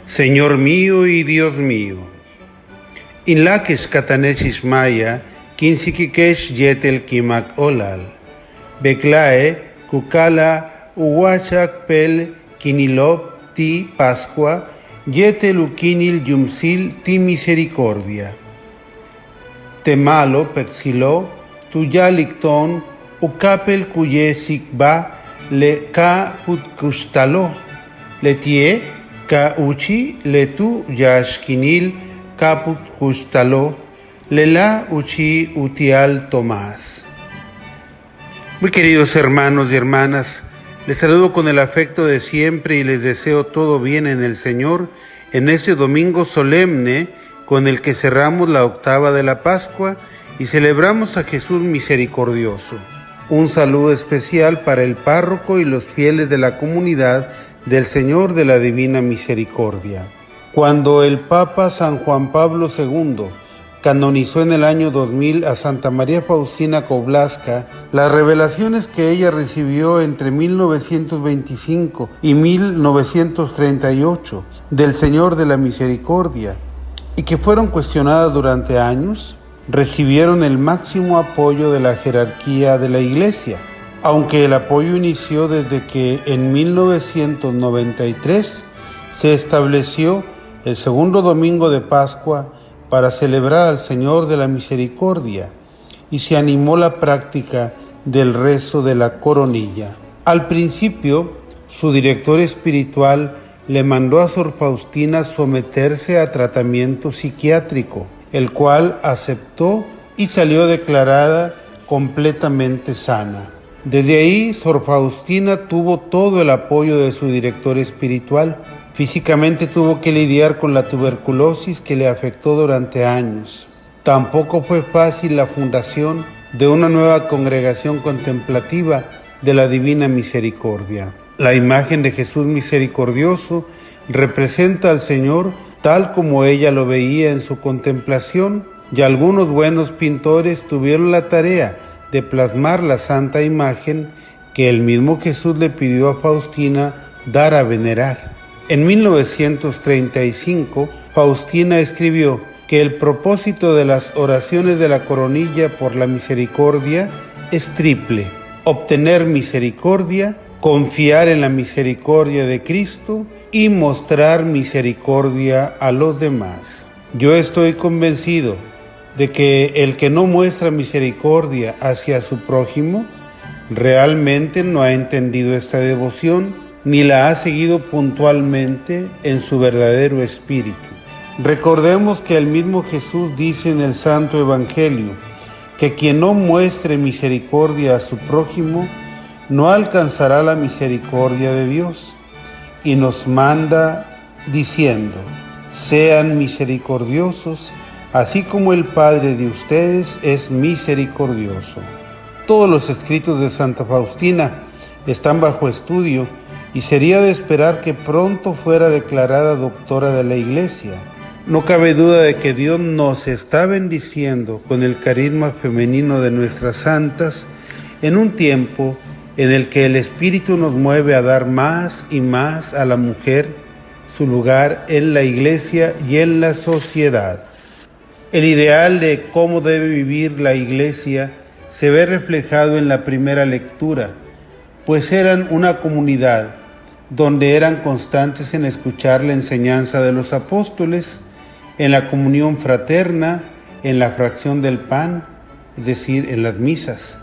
Señor mío y Dios mío, inlaques catanesis maya, quinsiquiquesh yetel kimak olal, beclae, cucala, uhuachac pel, quinilop, ti pascua, yetel uquinil yumsil ti misericordia. Temalo pexilo, tuyalicton, ucapel cuyesikba, le ca putcustalo, letie, ka uchi letu yashkinil kaput kustalo lela uchi utial Tomás. Muy queridos hermanos y hermanas, les saludo con el afecto de siempre y les deseo todo bien en el Señor en este domingo solemne con el que cerramos la octava de la Pascua y celebramos a Jesús misericordioso. Un saludo especial para el párroco y los fieles de la comunidad del Señor de la Divina Misericordia. Cuando el Papa San Juan Pablo II canonizó en el año 2000 a Santa María Faustina Kowalska, las revelaciones que ella recibió entre 1925 y 1938 del Señor de la Misericordia y que fueron cuestionadas durante años, recibieron el máximo apoyo de la jerarquía de la Iglesia, aunque el apoyo inició desde que en 1993 se estableció el segundo domingo de Pascua para celebrar al Señor de la Misericordia y se animó la práctica del rezo de la coronilla. Al principio, su director espiritual le mandó a Sor Faustina someterse a tratamiento psiquiátrico, el cual aceptó y salió declarada completamente sana. Desde ahí, Sor Faustina tuvo todo el apoyo de su director espiritual. Físicamente tuvo que lidiar con la tuberculosis que le afectó durante años. Tampoco fue fácil la fundación de una nueva congregación contemplativa de la Divina Misericordia. La imagen de Jesús misericordioso representa al Señor tal como ella lo veía en su contemplación, y algunos buenos pintores tuvieron la tarea de plasmar la santa imagen que el mismo Jesús le pidió a Faustina dar a venerar. En 1935, Faustina escribió que el propósito de las oraciones de la coronilla por la misericordia es triple: obtener misericordia, confiar en la misericordia de Cristo y mostrar misericordia a los demás. Yo estoy convencido de que el que no muestra misericordia hacia su prójimo realmente no ha entendido esta devoción ni la ha seguido puntualmente en su verdadero espíritu. Recordemos que el mismo Jesús dice en el Santo Evangelio que quien no muestre misericordia a su prójimo no alcanzará la misericordia de Dios, y nos manda diciendo: sean misericordiosos, así como el Padre de ustedes es misericordioso. Todos los escritos de Santa Faustina están bajo estudio y sería de esperar que pronto fuera declarada doctora de la Iglesia. No cabe duda de que Dios nos está bendiciendo con el carisma femenino de nuestras santas en un tiempo en el que el Espíritu nos mueve a dar más y más a la mujer su lugar en la Iglesia y en la sociedad. El ideal de cómo debe vivir la Iglesia se ve reflejado en la primera lectura, pues eran una comunidad donde eran constantes en escuchar la enseñanza de los apóstoles, en la comunión fraterna, en la fracción del pan, es decir, en las misas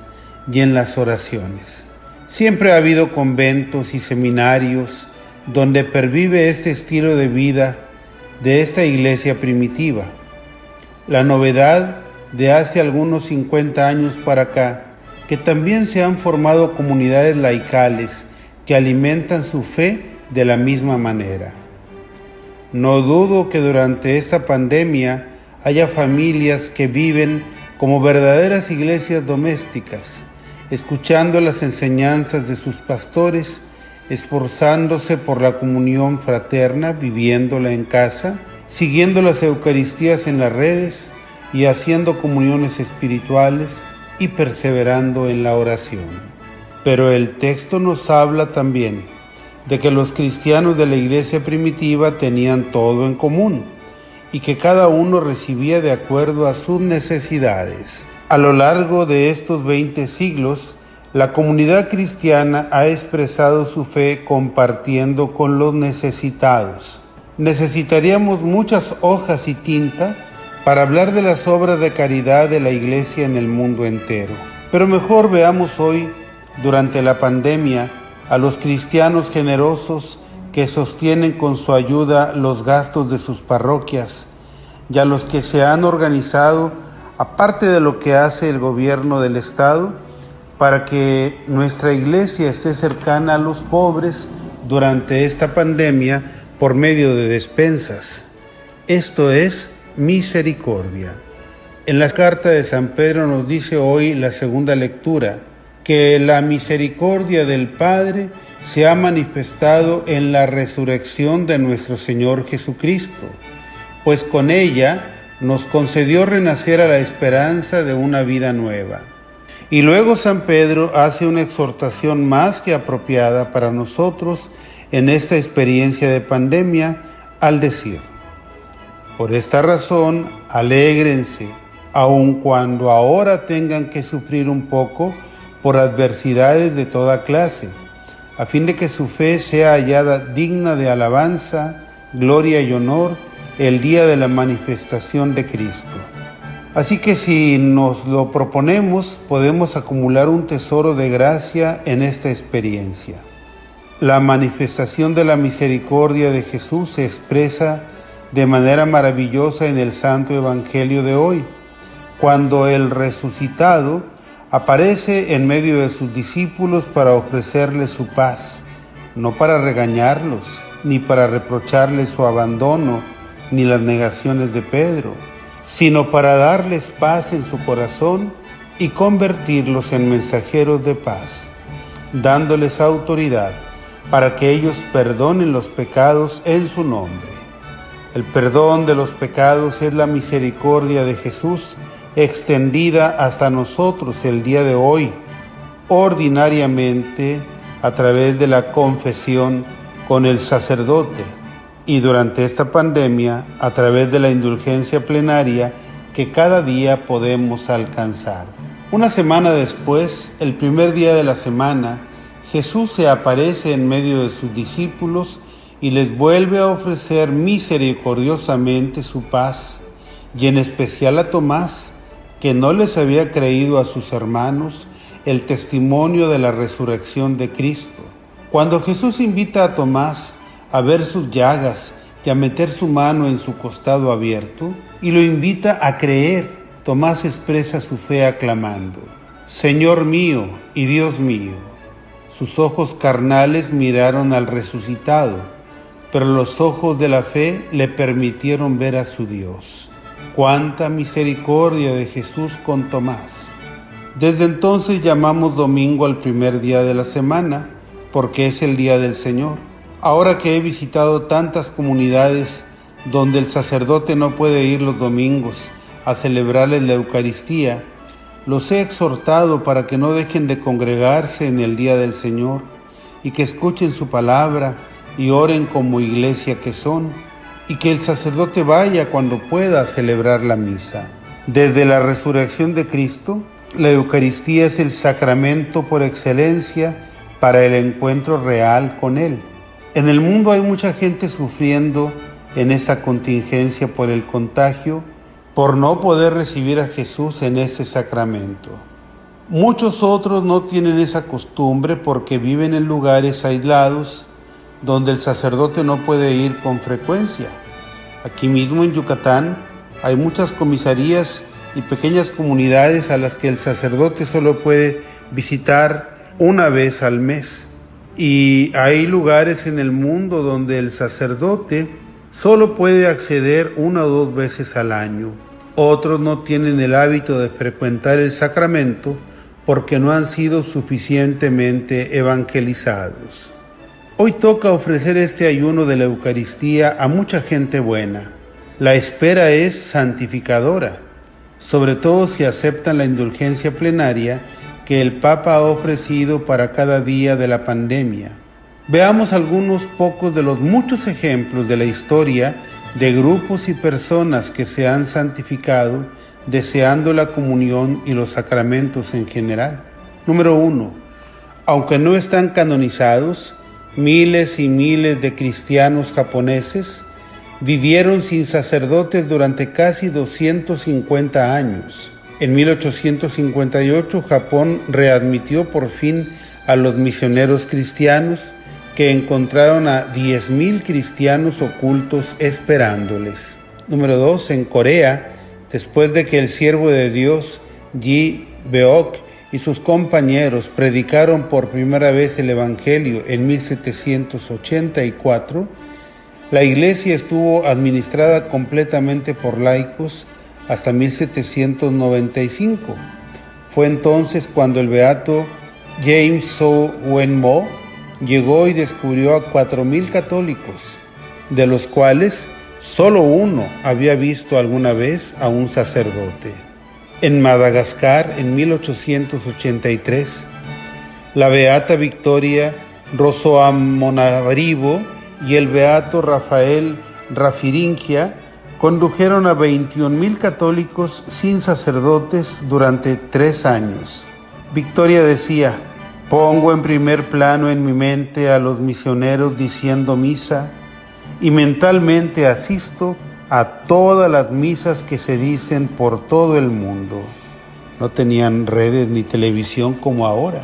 y en las oraciones. Siempre ha habido conventos y seminarios donde pervive este estilo de vida de esta iglesia primitiva. La novedad de hace algunos 50 años para acá, que también se han formado comunidades laicales que alimentan su fe de la misma manera. No dudo que durante esta pandemia haya familias que viven como verdaderas iglesias domésticas, escuchando las enseñanzas de sus pastores, esforzándose por la comunión fraterna, viviéndola en casa, siguiendo las Eucaristías en las redes y haciendo comuniones espirituales, y perseverando en la oración. Pero el texto nos habla también de que los cristianos de la iglesia primitiva tenían todo en común y que cada uno recibía de acuerdo a sus necesidades. A lo largo de estos 20 siglos, la comunidad cristiana ha expresado su fe compartiendo con los necesitados. Necesitaríamos muchas hojas y tinta para hablar de las obras de caridad de la Iglesia en el mundo entero. Pero mejor veamos hoy, durante la pandemia, a los cristianos generosos que sostienen con su ayuda los gastos de sus parroquias y a los que se han organizado, aparte de lo que hace el gobierno del Estado, para que nuestra iglesia esté cercana a los pobres durante esta pandemia por medio de despensas. Esto es misericordia. En la carta de San Pedro nos dice hoy la segunda lectura, que la misericordia del Padre se ha manifestado en la resurrección de nuestro Señor Jesucristo, pues con ella nos concedió renacer a la esperanza de una vida nueva. Y luego San Pedro hace una exhortación más que apropiada para nosotros en esta experiencia de pandemia al decir: por esta razón, alégrense, aun cuando ahora tengan que sufrir un poco por adversidades de toda clase, a fin de que su fe sea hallada digna de alabanza, gloria y honor el día de la manifestación de Cristo. Así que si nos lo proponemos, podemos acumular un tesoro de gracia en esta experiencia. La manifestación de la misericordia de Jesús se expresa de manera maravillosa en el Santo Evangelio de hoy, cuando el resucitado aparece en medio de sus discípulos para ofrecerles su paz, no para regañarlos, ni para reprocharles su abandono, ni las negaciones de Pedro, sino para darles paz en su corazón y convertirlos en mensajeros de paz, dándoles autoridad para que ellos perdonen los pecados en su nombre. El perdón de los pecados es la misericordia de Jesús extendida hasta nosotros el día de hoy, ordinariamente a través de la confesión con el sacerdote, y durante esta pandemia a través de la indulgencia plenaria que cada día podemos alcanzar. Una semana después, el primer día de la semana, Jesús se aparece en medio de sus discípulos y les vuelve a ofrecer misericordiosamente su paz, y en especial a Tomás, que no les había creído a sus hermanos el testimonio de la resurrección de Cristo. Cuando Jesús invita a Tomás a ver sus llagas y a meter su mano en su costado abierto, y lo invita a creer, Tomás expresa su fe aclamando: Señor mío y Dios mío. Sus ojos carnales miraron al resucitado, pero los ojos de la fe le permitieron ver a su Dios. ¡Cuánta misericordia de Jesús con Tomás! Desde entonces llamamos domingo al primer día de la semana, porque es el día del Señor. Ahora que he visitado tantas comunidades donde el sacerdote no puede ir los domingos a celebrarles la Eucaristía, los he exhortado para que no dejen de congregarse en el día del Señor y que escuchen su palabra y oren como iglesia que son, y que el sacerdote vaya cuando pueda a celebrar la misa. Desde la resurrección de Cristo, la Eucaristía es el sacramento por excelencia para el encuentro real con Él. En el mundo hay mucha gente sufriendo en esta contingencia por el contagio, por no poder recibir a Jesús en ese sacramento. Muchos otros no tienen esa costumbre porque viven en lugares aislados donde el sacerdote no puede ir con frecuencia. Aquí mismo en Yucatán hay muchas comisarías y pequeñas comunidades a las que el sacerdote solo puede visitar una vez al mes. Y hay lugares en el mundo donde el sacerdote solo puede acceder 1 o 2 veces al año. Otros no tienen el hábito de frecuentar el sacramento porque no han sido suficientemente evangelizados. Hoy toca ofrecer este ayuno de la Eucaristía a mucha gente buena. La espera es santificadora. sobre todo si aceptan la indulgencia plenaria que el Papa ha ofrecido para cada día de la pandemia. Veamos algunos pocos de los muchos ejemplos de la historia de grupos y personas que se han santificado deseando la comunión y los sacramentos en general. Número 1. Aunque no están canonizados, miles y miles de cristianos japoneses vivieron sin sacerdotes durante casi 250 años. En 1858, Japón readmitió por fin a los misioneros cristianos, que encontraron a 10,000 cristianos ocultos esperándoles. Número 2. En Corea, después de que el siervo de Dios, Ji Beok, y sus compañeros predicaron por primera vez el Evangelio en 1784, la iglesia estuvo administrada completamente por laicos hasta 1795. Fue entonces cuando el beato James So Wen-mo llegó y descubrió a 4,000 católicos, de los cuales solo uno había visto alguna vez a un sacerdote. En Madagascar, en 1883, la beata Victoria Rosoamonarivo y el beato Rafael Rafiringia condujeron a 21,000 católicos sin sacerdotes durante 3 años. Victoria decía: pongo en primer plano en mi mente a los misioneros diciendo misa y mentalmente asisto a todas las misas que se dicen por todo el mundo. No tenían redes ni televisión como ahora.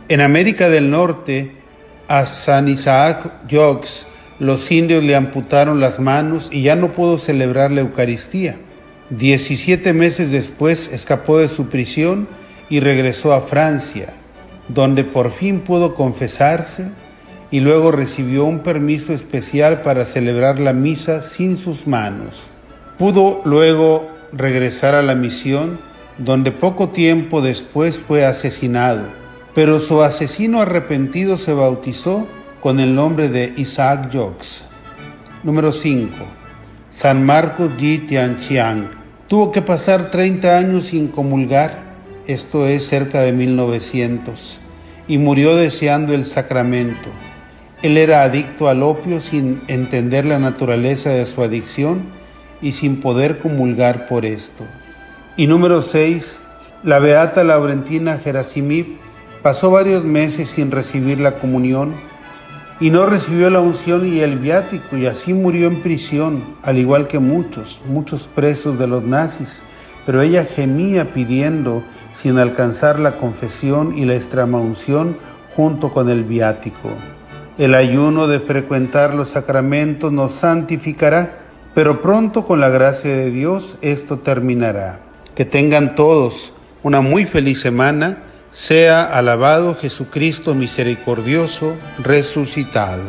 En América del Norte, a San Isaac Jogues, los indios le amputaron las manos y ya no pudo celebrar la Eucaristía. 17 meses después escapó de su prisión y regresó a Francia, donde por fin pudo confesarse y luego recibió un permiso especial para celebrar la misa sin sus manos. Pudo luego regresar a la misión, donde poco tiempo después fue asesinado, pero su asesino arrepentido se bautizó con el nombre de Isaac Jogues. Número 5. San Marcos Ji Tianqiang tuvo que pasar 30 años sin comulgar, esto es cerca de 1900, y murió deseando el sacramento. Él era adicto al opio sin entender la naturaleza de su adicción y sin poder comulgar por esto. Y número 6, la beata Laurentina Gerasimov pasó varios meses sin recibir la comunión y no recibió la unción y el viático, y así murió en prisión, al igual que muchos presos de los nazis. Pero ella gemía pidiendo sin alcanzar la confesión y la extremaunción junto con el viático. El ayuno de frecuentar los sacramentos nos santificará, pero pronto con la gracia de Dios esto terminará. Que tengan todos una muy feliz semana. Sea alabado Jesucristo misericordioso resucitado.